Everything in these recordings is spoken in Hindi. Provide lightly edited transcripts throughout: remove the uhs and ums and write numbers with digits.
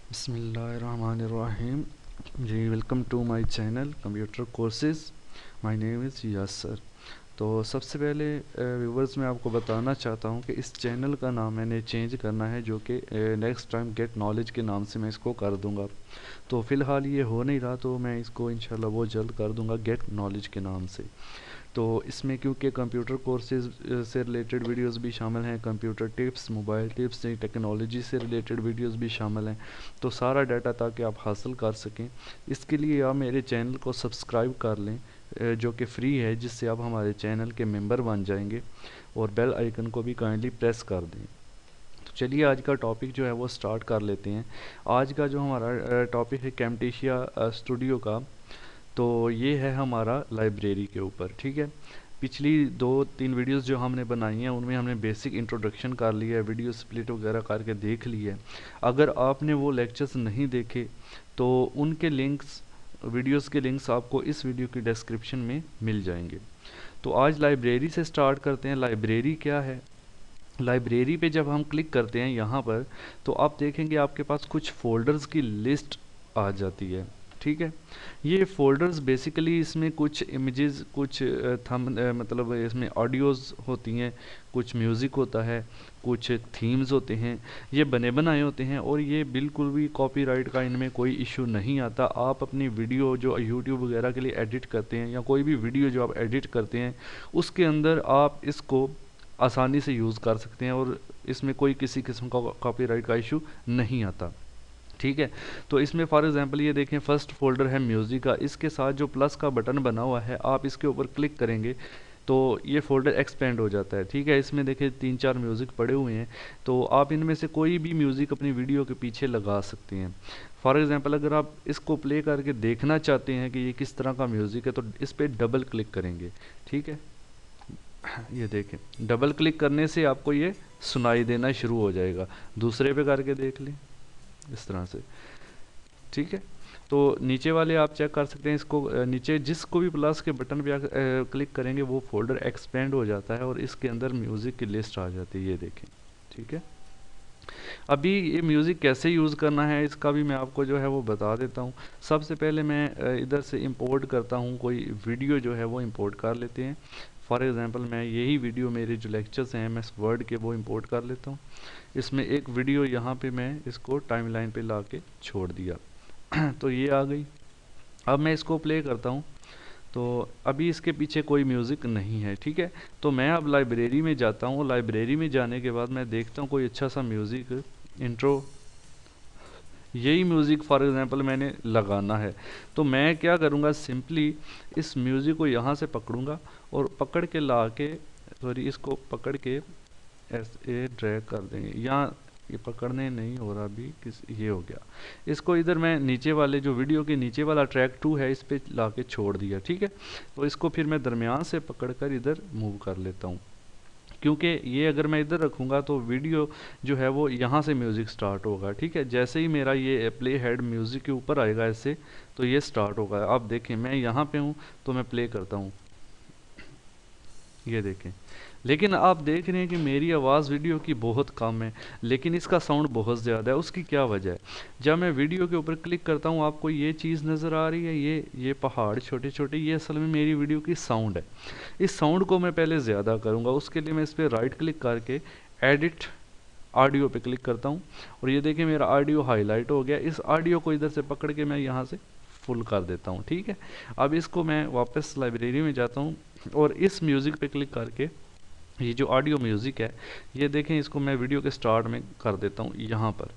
बिस्मिल्लाहिर्रहमानिर्रहीम। जी, welcome to my channel computer courses. My name is Yasir. तो सबसे पहले व्यूवर्स मैं आपको बताना चाहता हूं कि इस चैनल का नाम मैंने चेंज करना है, जो कि नेक्स्ट टाइम गेट नॉलेज के नाम से मैं इसको कर दूंगा। तो फ़िलहाल ये हो नहीं रहा, तो मैं इसको इंशाल्लाह वो जल्द कर दूंगा गेट नॉलेज के नाम से। तो इसमें क्योंकि कंप्यूटर कोर्सेज से रिलेटेड वीडियोस भी शामिल हैं, कंप्यूटर टिप्स, मोबाइल टिप्स, नई टेक्नोलॉजी से रिलेटेड वीडियोस भी शामिल हैं, तो सारा डाटा ताकि आप हासिल कर सकें, इसके लिए आप मेरे चैनल को सब्सक्राइब कर लें, जो कि फ्री है, जिससे आप हमारे चैनल के मेंबर बन जाएंगे, और बेल आइकन को भी काइंडली प्रेस कर दें। तो चलिए आज का टॉपिक जो है वो स्टार्ट कर लेते हैं। आज का जो हमारा टॉपिक है कैमटेशिया स्टूडियो का, तो ये है हमारा लाइब्रेरी के ऊपर। ठीक है, पिछली 2-3 वीडियोस जो हमने बनाई हैं उनमें हमने बेसिक इंट्रोडक्शन कर लिया है, वीडियो स्प्लिट वगैरह करके देख ली है। अगर आपने वो लेक्चर्स नहीं देखे तो उनके लिंक्स, वीडियोस के लिंक्स आपको इस वीडियो की डिस्क्रिप्शन में मिल जाएंगे। तो आज लाइब्रेरी से स्टार्ट करते हैं। लाइब्रेरी क्या है? लाइब्रेरी पे जब हम क्लिक करते हैं यहाँ पर, तो आप देखेंगे आपके पास कुछ फोल्डर्स की लिस्ट आ जाती है। ठीक है, ये फोल्डर्स बेसिकली इसमें कुछ इमेजेस, कुछ थंब मतलब इसमें ऑडियोज़ होती हैं, कुछ म्यूज़िक होता है, कुछ थीम्स होते हैं, ये बने बनाए होते हैं, और ये बिल्कुल भी कॉपीराइट का इनमें कोई इशू नहीं आता। आप अपनी वीडियो जो यूट्यूब वगैरह के लिए एडिट करते हैं, या कोई भी वीडियो जो आप एडिट करते हैं, उसके अंदर आप इसको आसानी से यूज़ कर सकते हैं, और इसमें कोई किसी किस्म का कॉपीराइट का इशू नहीं आता। ठीक है, तो इसमें फॉर एग्जांपल ये देखें, फर्स्ट फोल्डर है म्यूज़िक का, इसके साथ जो प्लस का बटन बना हुआ है, आप इसके ऊपर क्लिक करेंगे तो ये फोल्डर एक्सपेंड हो जाता है। ठीक है, इसमें देखिए 3-4 म्यूज़िक पड़े हुए हैं, तो आप इनमें से कोई भी म्यूज़िक अपनी वीडियो के पीछे लगा सकते हैं। फॉर एग्जांपल अगर आप इसको प्ले करके देखना चाहते हैं कि ये किस तरह का म्यूज़िक है, तो इस पर डबल क्लिक करेंगे। ठीक है, ये देखें, डबल क्लिक करने से आपको ये सुनाई देना शुरू हो जाएगा। दूसरे पे करके देख लें इस तरह से। ठीक है, तो नीचे वाले आप चेक कर सकते हैं, इसको नीचे जिसको भी प्लस के बटन पे क्लिक करेंगे वो फोल्डर एक्सपेंड हो जाता है, और इसके अंदर म्यूज़िक की लिस्ट आ जाती है, ये देखें। ठीक है, अभी ये म्यूज़िक कैसे यूज़ करना है इसका भी मैं आपको जो है वो बता देता हूँ। सबसे पहले मैं इधर से इंपोर्ट करता हूँ, कोई वीडियो जो है वो इंपोर्ट कर लेते हैं। फॉर एग्जांपल मैं यही वीडियो, मेरे जो लेक्चर्स हैं MS वर्ड के, वो इंपोर्ट कर लेता हूँ। इसमें एक वीडियो यहाँ पे मैं इसको टाइमलाइन पे ला के छोड़ दिया तो ये आ गई। अब मैं इसको प्ले करता हूँ, तो अभी इसके पीछे कोई म्यूज़िक नहीं है। ठीक है, तो मैं अब लाइब्रेरी में जाता हूँ। लाइब्रेरी में जाने के बाद मैं देखता हूँ कोई अच्छा सा म्यूज़िक, इंट्रो, यही म्यूज़िक फॉर एग्जांपल मैंने लगाना है। तो मैं क्या करूँगा, सिंपली इस म्यूज़िक को यहाँ से पकड़ूँगा, और पकड़ के ला के, सॉरी, इसको पकड़ के ऐसे ड्रैग कर देंगे। यहाँ ये पकड़ने नहीं हो रहा अभी, किस ये हो गया। इसको इधर मैं नीचे वाले जो वीडियो के नीचे वाला ट्रैक 2 है, इस पे ला के छोड़ दिया। ठीक है, तो इसको फिर मैं दरमियान से पकड़कर इधर मूव कर लेता हूँ, क्योंकि ये अगर मैं इधर रखूँगा तो वीडियो जो है वो यहाँ से म्यूज़िक स्टार्ट होगा। ठीक है, जैसे ही मेरा ये प्ले हेड म्यूज़िक के ऊपर आएगा ऐसे, तो ये स्टार्ट होगा। आप देखें मैं यहाँ पे हूँ, तो मैं प्ले करता हूँ, ये देखें। लेकिन आप देख रहे हैं कि मेरी आवाज़ वीडियो की बहुत कम है, लेकिन इसका साउंड बहुत ज़्यादा है। उसकी क्या वजह है? जब मैं वीडियो के ऊपर क्लिक करता हूँ, आपको ये चीज़ नज़र आ रही है, ये पहाड़ छोटे छोटे, ये असल में मेरी वीडियो की साउंड है। इस साउंड को मैं पहले ज़्यादा करूँगा, उसके लिए मैं इस पर राइट क्लिक करके एडिट ऑडियो पे क्लिक करता हूँ, और ये देखिए मेरा ऑडियो हाईलाइट हो गया। इस ऑडियो को इधर से पकड़ के मैं यहाँ से फुल कर देता हूँ। ठीक है, अब इसको मैं वापस लाइब्रेरी में जाता हूँ, और इस म्यूज़िक पे क्लिक करके, ये जो ऑडियो म्यूज़िक है, ये देखें, इसको मैं वीडियो के स्टार्ट में कर देता हूँ। यहाँ पर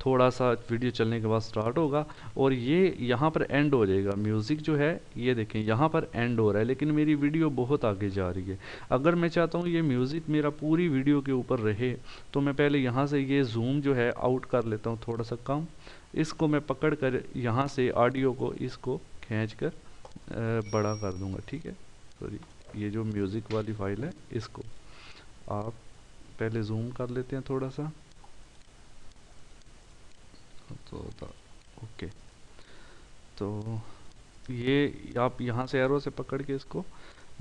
थोड़ा सा वीडियो चलने के बाद स्टार्ट होगा, और ये यहाँ पर एंड हो जाएगा। म्यूज़िक जो है ये देखें यहाँ पर एंड हो रहा है, लेकिन मेरी वीडियो बहुत आगे जा रही है। अगर मैं चाहता हूँ ये म्यूज़िक मेरा पूरी वीडियो के ऊपर रहे, तो मैं पहले यहाँ से ये जूम जो है आउट कर लेता हूँ थोड़ा सा कम। इसको मैं पकड़ कर यहाँ से ऑडियो को इसको खींच कर बड़ा कर दूँगा। ठीक है, सॉरी, ये जो म्यूज़िक वाली फाइल है इसको आप पहले जूम कर लेते हैं थोड़ा सा, तो ओके। तो ये आप यहाँ से एरो से पकड़ के इसको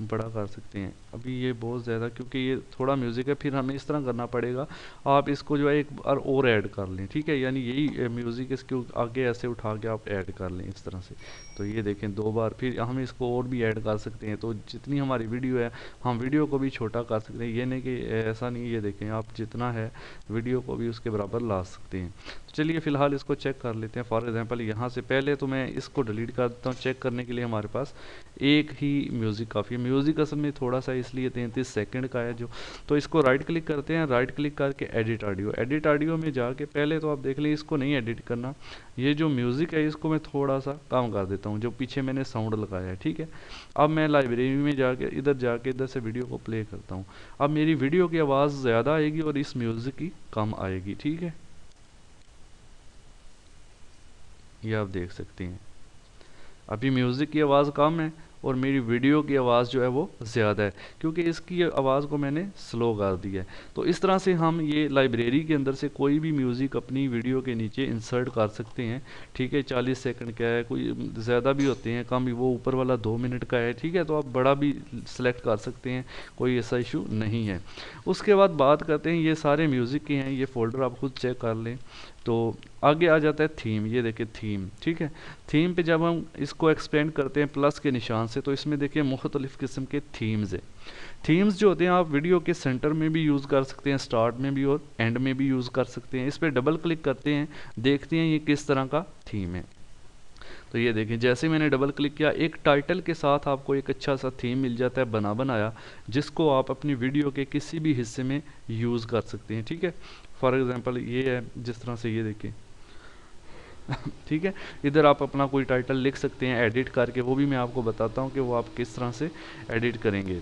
बड़ा कर सकते हैं। अभी ये बहुत ज़्यादा, क्योंकि ये थोड़ा म्यूज़िक है, फिर हमें इस तरह करना पड़ेगा, आप इसको जो है एक बार और ऐड कर लें, ठीक है, यानी यही म्यूज़िक इसके आगे ऐसे उठा के आप ऐड कर लें इस तरह से। तो ये देखें 2 बार, फिर हम इसको और भी ऐड कर सकते हैं। तो जितनी हमारी वीडियो है हम वीडियो को भी छोटा कर सकते हैं, ये नहीं कि ऐसा नहीं, ये देखें आप जितना है वीडियो को भी उसके बराबर ला सकते हैं। तो चलिए फ़िलहाल इसको चेक कर लेते हैं। फॉर एग्जांपल यहाँ से पहले तो मैं इसको डिलीट कर देता हूँ। चेक करने के लिए हमारे पास एक ही म्यूज़िक काफ़ी है। म्यूज़िक असल में थोड़ा सा इसलिए 33 सेकंड का है जो, तो इसको राइट क्लिक करते हैं, राइट क्लिक करके एडिट ऑडियो, एडिट ऑडियो में जाके पहले तो आप देख लें इसको नहीं एडिट करना, ये जो म्यूज़िक है इसको मैं थोड़ा सा कम कर देता हूँ, जो पीछे मैंने साउंड लगाया है, ठीक है। अब मैं लाइब्रेरी में जाके इधर से वीडियो को प्ले करता हूँ। अब मेरी वीडियो की आवाज़ ज़्यादा आएगी और इस म्यूज़िक की कम आएगी, ठीक है, ये आप देख सकते हैं। अभी म्यूज़िक की आवाज़ कम है और मेरी वीडियो की आवाज़ जो है वो ज़्यादा है, क्योंकि इसकी आवाज़ को मैंने स्लो कर दिया है। तो इस तरह से हम ये लाइब्रेरी के अंदर से कोई भी म्यूज़िक अपनी वीडियो के नीचे इंसर्ट कर सकते हैं, ठीक है। 40 सेकंड का है, कोई ज़्यादा भी होते हैं, कम भी, वो ऊपर वाला 2 मिनट का है, ठीक है। तो आप बड़ा भी सिलेक्ट कर सकते हैं, कोई ऐसा इशू नहीं है। उसके बाद बात करते हैं, ये सारे म्यूज़िक के हैं, ये फ़ोल्डर आप खुद चेक कर लें। तो आगे आ जाता है थीम, ये देखिए थीम, ठीक है। थीम पे जब हम इसको एक्सपेंड करते हैं प्लस के निशान से, तो इसमें देखिए मुख्तलिफ़ किस्म के थीम्स है। थीम्स जो होते हैं आप वीडियो के सेंटर में भी यूज़ कर सकते हैं, स्टार्ट में भी और एंड में भी यूज़ कर सकते हैं। इस पर डबल क्लिक करते हैं, देखते हैं ये किस तरह का थीम है। तो ये देखिए जैसे मैंने डबल क्लिक किया, एक टाइटल के साथ आपको एक अच्छा सा थीम मिल जाता है बना बनाया, जिसको आप अपनी वीडियो के किसी भी हिस्से में यूज़ कर सकते हैं, ठीक है। फॉर एग्जांपल ये है, जिस तरह से ये देखिए ठीक है, इधर आप अपना कोई टाइटल लिख सकते हैं एडिट करके, वो भी मैं आपको बताता हूँ कि वो आप किस तरह से एडिट करेंगे।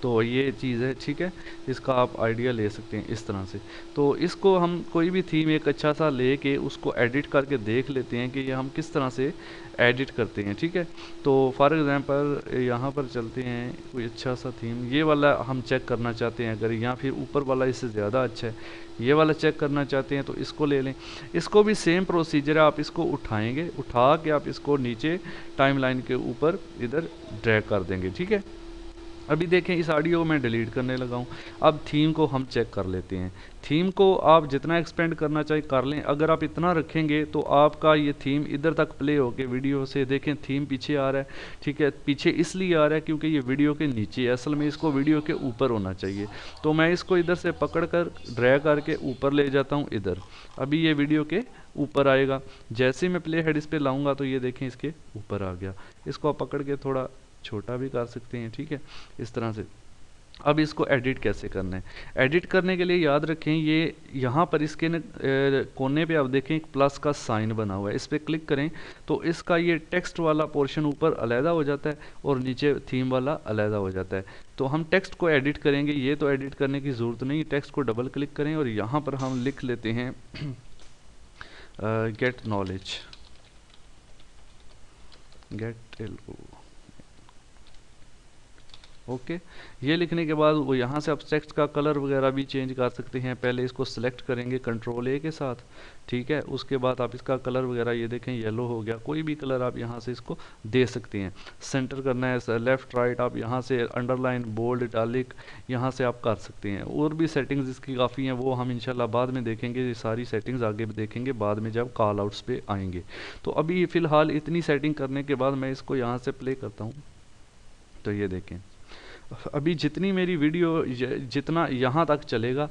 तो ये चीज़ है, ठीक है, इसका आप आइडिया ले सकते हैं इस तरह से। तो इसको हम कोई भी थीम एक अच्छा सा लेके उसको एडिट करके देख लेते हैं कि ये हम किस तरह से एडिट करते हैं, ठीक है। तो फॉर एग्जांपल यहाँ पर चलते हैं, कोई अच्छा सा थीम ये वाला हम चेक करना चाहते हैं अगर, या फिर ऊपर वाला इससे ज़्यादा अच्छा है, ये वाला चेक करना चाहते हैं तो इसको ले लें। इसको भी सेम प्रोसीजर है, आप इसको उठाएंगे, उठा के आप इसको नीचे टाइमलाइन के ऊपर इधर ड्रैग कर देंगे, ठीक है। अभी देखें इस ऑडियो को मैं डिलीट करने लगा हूँ। अब थीम को हम चेक कर लेते हैं। थीम को आप जितना एक्सपेंड करना चाहिए कर लें, अगर आप इतना रखेंगे तो आपका ये थीम इधर तक प्ले होके वीडियो से, देखें थीम पीछे आ रहा है, ठीक है। पीछे इसलिए आ रहा है क्योंकि ये वीडियो के नीचे है, असल में इसको वीडियो के ऊपर होना चाहिए। तो मैं इसको इधर से पकड़ कर ड्रैग करके ऊपर ले जाता हूँ इधर, अभी ये वीडियो के ऊपर आएगा। जैसे ही मैं प्ले हेड इस पर लाऊंगा तो ये देखें इसके ऊपर आ गया। इसको आप पकड़ के थोड़ा छोटा भी कर सकते हैं, ठीक है, इस तरह से। अब इसको एडिट कैसे करना है? एडिट करने के लिए याद रखें, ये यहाँ पर इसके कोने पे आप देखें एक प्लस का साइन बना हुआ है, इस पर क्लिक करें तो इसका ये टेक्स्ट वाला पोर्शन ऊपर अलहदा हो जाता है और नीचे थीम वाला अलहदा हो जाता है। तो हम टेक्स्ट को एडिट करेंगे, ये तो एडिट करने की ज़रूरत नहीं, टेक्स्ट को डबल क्लिक करें और यहाँ पर हम लिख लेते हैं गेट नॉलेज, गेट ओके। ये लिखने के बाद वो यहाँ से आप टेक्स्ट का कलर वगैरह भी चेंज कर सकते हैं। पहले इसको सिलेक्ट करेंगे कंट्रोल ए के साथ, ठीक है, उसके बाद आप इसका कलर वगैरह ये देखें येलो हो गया, कोई भी कलर आप यहाँ से इसको दे सकते हैं। सेंटर करना है लेफ़्ट राइट, आप यहाँ से अंडरलाइन बोल्ड इटालिक यहाँ से आप कर सकते हैं। और भी सेटिंग्स इसकी काफ़ी हैं, वो हम इंशाल्लाह बाद में देखेंगे, ये सारी सेटिंग्स आगे देखेंगे बाद में जब कॉल आउट्स पे आएंगे। तो अभी फ़िलहाल इतनी सेटिंग करने के बाद मैं इसको यहाँ से प्ले करता हूँ। तो ये देखें अभी जितनी मेरी वीडियो जितना यहाँ तक चलेगा,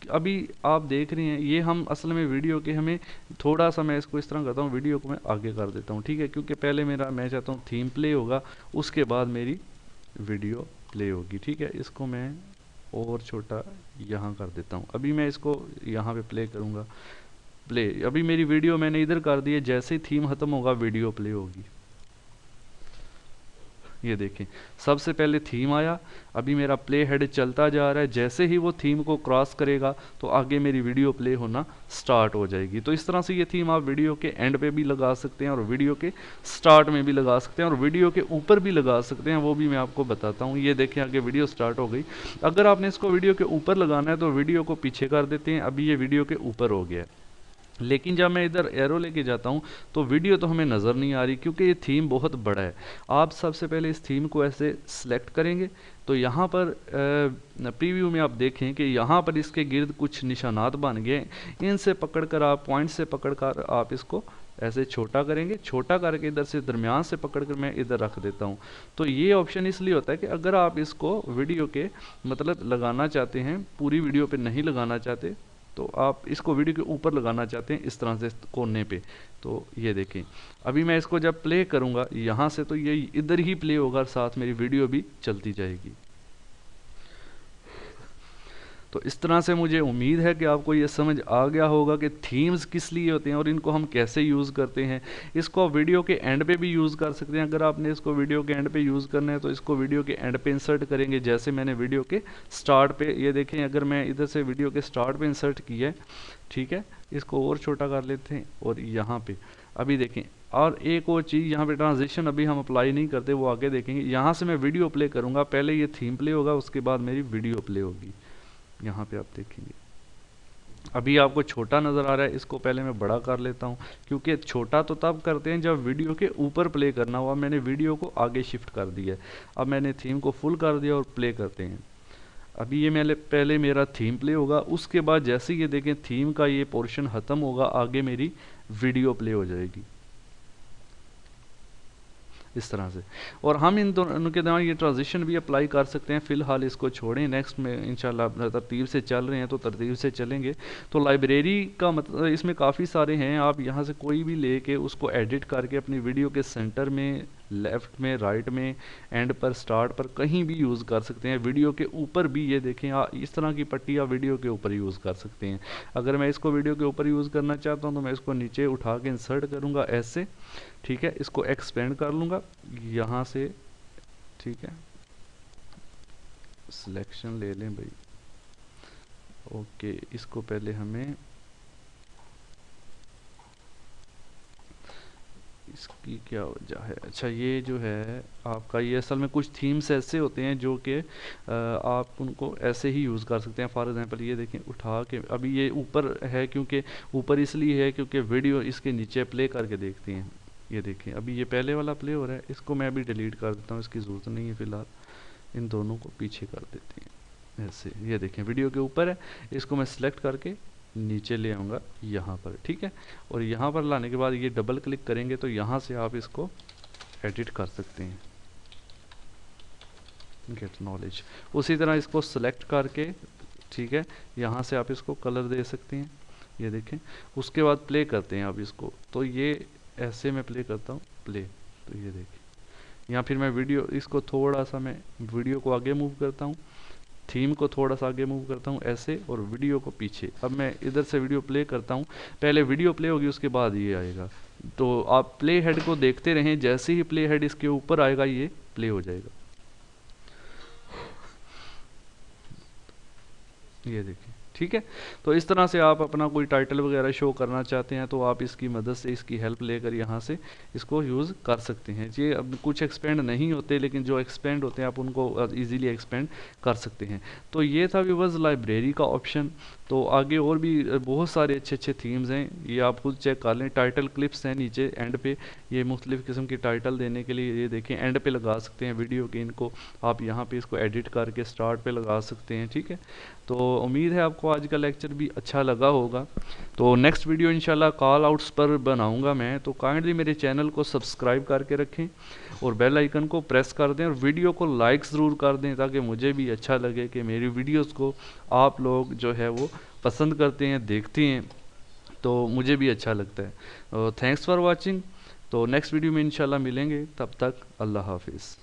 अभी आप देख रहे हैं ये हम असल में वीडियो के हमें थोड़ा सा, मैं इसको इस तरह करता हूँ, वीडियो को मैं आगे कर देता हूँ, ठीक है, क्योंकि पहले मेरा मैं चाहता हूँ थीम प्ले होगा, उसके बाद मेरी वीडियो प्ले होगी, ठीक है। इसको मैं और छोटा यहाँ कर देता हूँ। अभी मैं इसको यहाँ पे प्ले करूँगा, प्ले, अभी मेरी वीडियो मैंने इधर कर दी है, जैसे ही थीम ख़त्म होगा वीडियो प्ले होगी। ये देखें सबसे पहले थीम आया, अभी मेरा प्ले हेड चलता जा रहा है, जैसे ही वो थीम को क्रॉस करेगा तो आगे मेरी वीडियो प्ले होना स्टार्ट हो जाएगी। तो इस तरह से ये थीम आप वीडियो के एंड पे भी लगा सकते हैं और वीडियो के स्टार्ट में भी लगा सकते हैं और वीडियो के ऊपर भी लगा सकते हैं, वो भी मैं आपको बताता हूँ। ये देखें आगे वीडियो स्टार्ट हो गई। अगर आपने इसको वीडियो के ऊपर लगाना है तो वीडियो को पीछे कर देते हैं, अभी ये वीडियो के ऊपर हो गया है। लेकिन जब मैं इधर एरो लेके जाता हूँ तो वीडियो तो हमें नज़र नहीं आ रही, क्योंकि ये थीम बहुत बड़ा है। आप सबसे पहले इस थीम को ऐसे सिलेक्ट करेंगे तो यहाँ पर प्रीव्यू में आप देखें कि यहाँ पर इसके गिर्द कुछ निशानात बन गए। इनसे पकड़कर आप पॉइंट से पकड़कर आप इसको ऐसे छोटा करेंगे, छोटा करके इधर से दरमियान से पकड़कर मैं इधर रख देता हूँ। तो ये ऑप्शन इसलिए होता है कि अगर आप इसको वीडियो के मतलब लगाना चाहते हैं, पूरी वीडियो पे नहीं लगाना चाहते, तो आप इसको वीडियो के ऊपर लगाना चाहते हैं इस तरह से कोने पे, तो ये देखें अभी मैं इसको जब प्ले करूँगा यहाँ से तो ये इधर ही प्ले होगा और साथ मेरी वीडियो भी चलती जाएगी। तो इस तरह से मुझे उम्मीद है कि आपको ये समझ आ गया होगा कि थीम्स किस लिए होते हैं और इनको हम कैसे यूज़ करते हैं। इसको आप वीडियो के एंड पे भी यूज़ कर सकते हैं। अगर आपने इसको वीडियो के एंड पे यूज़ करना है तो इसको वीडियो के एंड पे इंसर्ट करेंगे, जैसे मैंने वीडियो के स्टार्ट पे, ये देखें अगर मैं इधर से वीडियो के स्टार्ट पे इंसर्ट किया है, ठीक है, इसको और छोटा कर लेते हैं और यहाँ पे अभी देखें। और एक और चीज़ यहाँ पे ट्रांजिशन अभी हम अप्लाई नहीं करते, वो आगे देखेंगे। यहाँ से मैं वीडियो प्ले करूँगा, पहले ये थीम प्ले होगा, उसके बाद मेरी वीडियो प्ले होगी। यहाँ पे आप देखेंगे अभी आपको छोटा नज़र आ रहा है, इसको पहले मैं बड़ा कर लेता हूँ, क्योंकि छोटा तो तब करते हैं जब वीडियो के ऊपर प्ले करना हुआ। मैंने वीडियो को आगे शिफ्ट कर दिया है, अब मैंने थीम को फुल कर दिया और प्ले करते हैं। अभी ये मैंने पहले मेरा थीम प्ले होगा, उसके बाद जैसे ये देखें थीम का ये पोर्शन ख़त्म होगा, आगे मेरी वीडियो प्ले हो जाएगी इस तरह से। और हम इन दोनों के दौरान ये ट्रांजिशन भी अप्लाई कर सकते हैं। फ़िलहाल इसको छोड़ें, नेक्स्ट में इंशाल्लाह तरतीब से चल रहे हैं तो तरतीब से चलेंगे। तो लाइब्रेरी का मतलब इसमें काफ़ी सारे हैं, आप यहाँ से कोई भी लेके उसको एडिट करके अपनी वीडियो के सेंटर में, लेफ़्ट में, राइट में, एंड पर, स्टार्ट पर कहीं भी यूज़ कर सकते हैं। वीडियो के ऊपर भी ये देखें इस तरह की पट्टी आप वीडियो के ऊपर यूज़ कर सकते हैं। अगर मैं इसको वीडियो के ऊपर यूज़ करना चाहता हूँ तो मैं इसको नीचे उठा के इंसर्ट करूँगा ऐसे, ठीक है, इसको एक्सपेंड कर लूँगा यहाँ से, ठीक है, सिलेक्शन ले लें भाई, ओके। इसको पहले हमें इसकी क्या वजह है, अच्छा ये जो है आपका, ये असल में कुछ थीम्स ऐसे होते हैं जो कि आप उनको ऐसे ही यूज़ कर सकते हैं। फॉर एग्जांपल ये देखें उठा के, अभी ये ऊपर है, क्योंकि ऊपर इसलिए है क्योंकि वीडियो इसके नीचे प्ले करके देखते हैं। ये देखें अभी ये पहले वाला प्ले हो रहा है, इसको मैं अभी डिलीट कर देता हूँ, इसकी ज़रूरत नहीं है फ़िलहाल। इन दोनों को पीछे कर देते हैं ऐसे। ये देखें वीडियो के ऊपर है, इसको मैं सिलेक्ट करके नीचे ले आऊँगा यहाँ पर, ठीक है। और यहाँ पर लाने के बाद ये डबल क्लिक करेंगे तो यहाँ से आप इसको एडिट कर सकते हैं, गेट नॉलेज। उसी तरह इसको सिलेक्ट करके, ठीक है, यहाँ से आप इसको कलर दे सकते हैं। ये देखें, उसके बाद प्ले करते हैं आप इसको, तो ये ऐसे मैं प्ले करता हूँ, प्ले, तो ये देखें। या फिर मैं वीडियो इसको थोड़ा सा, मैं वीडियो को आगे मूव करता हूँ, थीम को थोड़ा सा आगे मूव करता हूँ ऐसे, और वीडियो को पीछे। अब मैं इधर से वीडियो प्ले करता हूँ, पहले वीडियो प्ले होगी उसके बाद ये आएगा। तो आप प्ले हेड को देखते रहें, जैसे ही प्ले हेड इसके ऊपर आएगा ये प्ले हो जाएगा। ये देखिए, ठीक है। तो इस तरह से आप अपना कोई टाइटल वगैरह शो करना चाहते हैं तो आप इसकी मदद से, इसकी हेल्प लेकर यहाँ से इसको यूज़ कर सकते हैं। ये अब कुछ एक्सपेंड नहीं होते, लेकिन जो एक्सपेंड होते हैं आप उनको इजीली एक्सपेंड कर सकते हैं। तो ये था व्यूअर्स लाइब्रेरी का ऑप्शन। तो आगे और भी बहुत सारे अच्छे अच्छे थीम्स हैं, ये आप खुद चेक कर लें। टाइटल क्लिप्स हैं नीचे एंड पे, ये मुख्तलिफ़ किस्म की टाइटल देने के लिए, ये देखें एंड पे लगा सकते हैं वीडियो के, इनको आप यहाँ पे इसको एडिट करके स्टार्ट पे लगा सकते हैं, ठीक है। तो उम्मीद है आपको आज का लेक्चर भी अच्छा लगा होगा। तो नेक्स्ट वीडियो इंशाल्लाह कॉल आउट्स पर बनाऊंगा मैं, तो काइंडली मेरे चैनल को सब्सक्राइब करके रखें और बेल आइकन को प्रेस कर दें और वीडियो को लाइक ज़रूर कर दें, ताकि मुझे भी अच्छा लगे कि मेरी वीडियोस को आप लोग जो है वो पसंद करते हैं, देखते हैं, तो मुझे भी अच्छा लगता है। Thanks for watching. तो नेक्स्ट वीडियो में इंशाल्लाह मिलेंगे, तब तक अल्लाह हाफिज़।